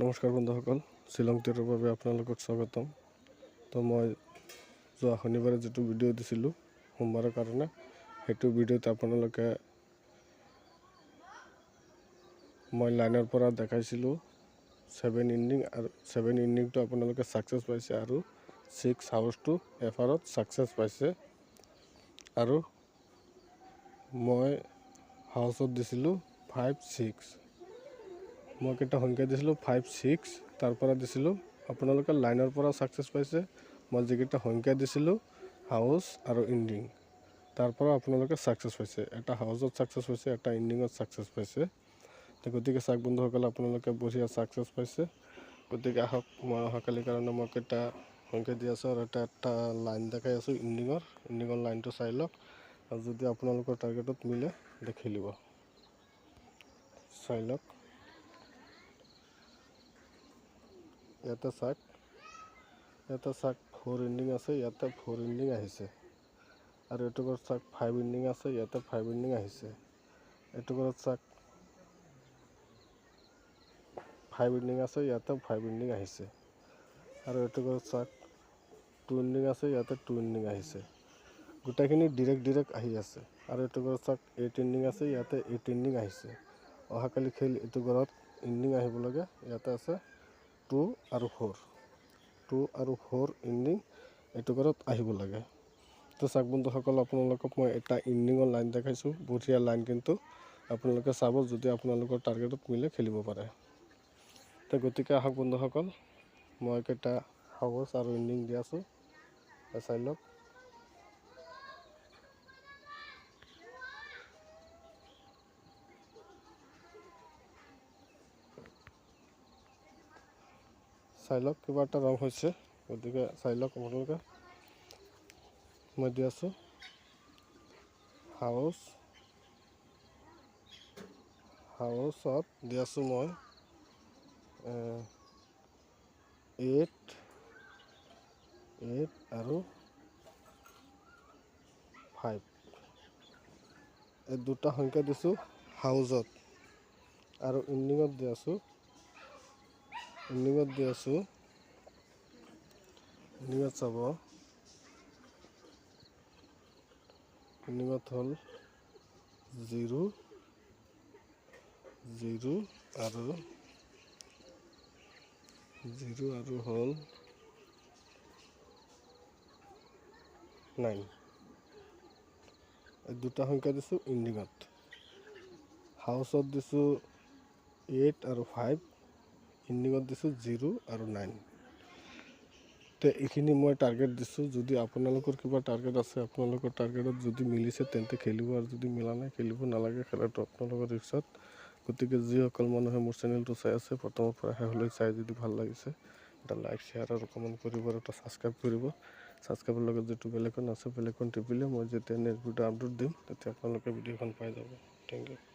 নমস্কাৰ বন্ধুসকল, শ্বিলং তীৰৰ বাবে আপোনালোকক স্বাগতম। তো মই যোৱা শনিবাৰে যিটো ভিডিঅ' দিছিলোঁ সোমবাৰৰ কাৰণে, সেইটো ভিডিঅ'ত আপোনালোকে মই লাইনৰ পৰা দেখাইছিলোঁ 7 ইনিং, আৰু 7 ইনিংটো আপোনালোকে ছাকচেছ পাইছে আৰু 6 হাউচটো এফাৰত ছাকচেছ পাইছে। আৰু মই হাউচত দিছিলোঁ 5-6, মই কেইটা সংখ্যা দিছিলোঁ 5-6, তাৰ পৰা দিছিলোঁ আপোনালোকে লাইনৰ পৰা ছাকচেছ পাইছে। মই যিকেইটা সংখ্যা দিছিলোঁ হাউচ আৰু ইনিং, তাৰ পৰা আপোনালোকে ছাকচেছ পাইছে। এটা হাউচত ছাকচেছ পাইছে, এটা ইনিঙত ছাকচেছ পাইছে। তো গতিকে চাওক বন্ধুসকল, আপোনালোকে বঢ়িয়া ছাকচেছ পাইছে। গতিকে আহক, মই অহাকালিৰ কাৰণে মই কেইটা সংখ্যা দি আছোঁ আৰু এটা লাইন দেখাই আছোঁ ইনিঙৰ লাইনটো চাই লওক, আৰু যদি আপোনালোকৰ টাৰ্গেটত মিলে দেখি লিব। চাই লওক, ইয়াতে চাওক 4 ইনিং আছে, ইয়াতে 4 ইনিং আহিছে। আৰু এইটো ঘৰত চাওক 5 ইনিং আছে, ইয়াতে 5 ইনিং আহিছে। এইটো ঘৰত চাওক 5 ইনিং আছে, ইয়াতে 5 ইনিং আহিছে। আৰু এইটো ঘৰত চাওক 2 ইনিং আছে, ইয়াতে 2 ইনিং আহিছে। গোটেইখিনি ডিৰেক্ট আহি আছে। আৰু এইটো ঘৰত চাওক 8 ইনিং আছে, ইয়াতে 8 ইনিং আহিছে। অহাকালি খেল এইটো ঘৰত ইনিং আহিব লাগে, ইয়াতে আছে 2 আৰু 4 ইনিং এইটো ঘৰত আহিব লাগে। তো চাওক বন্ধুসকল, আপোনালোকক মই এটা ইনিঙৰ লাইন দেখাইছোঁ, বঢ়িয়া লাইন, কিন্তু আপোনালোকে চাব, যদি আপোনালোকৰ টাৰ্গেটত মিলে খেলিব পাৰে। তো গতিকে আহক বন্ধুসকল, মই কেইটা হাউচ আৰু ইনিং দি আছোঁ, চাই লওক। চাই লওক, কিবা এটা ৰং হৈছে, গতিকে চাই লওক আপোনালোকে। মই দি আছোঁ হাউচত দি আছোঁ মই 8 আৰু 5, এই দুটা সংখ্যা দিছোঁ হাউচত। আৰু ইনিঙত দি আছোঁ ইনিঙত চাব, ইনিঙত হ'ল 0 আৰু হ'ল 9। এই দুটা সংখ্যা দিছোঁ ইনিঙত। হাউচত দিছোঁ 8 আৰু 5, ইনিঙত দিছোঁ 0 আৰু 9। তো এইখিনি মই টাৰ্গেট দিছোঁ। যদি আপোনালোকৰ কিবা টাৰ্গেট আছে, আপোনালোকৰ টাৰ্গেটত যদি মিলিছে তেন্তে খেলিব, আৰু যদি মিলা নাই খেলিব নালাগে, খেলাটো আপোনালোকৰ ৰিক্সত। গতিকে যিসকল মানুহে মোৰ চেনেলটো চাই আছে, প্ৰথমৰ পৰা শেষলৈ চাই, যদি ভাল লাগিছে এটা লাইক, শ্বেয়াৰ আৰু কমেণ্ট কৰিব, আৰু এটা ছাবস্ক্ৰাইব কৰিব। ছাবস্ক্ৰাইবৰ লগত যিটো বেলেগখন আছে, বেলেগখন টিপিলে মই যেতিয়া নেক্সট ভিডিঅ' আপলোড দিম, তেতিয়া আপোনালোকে ভিডিঅ'খন পাই যাব। Thank U.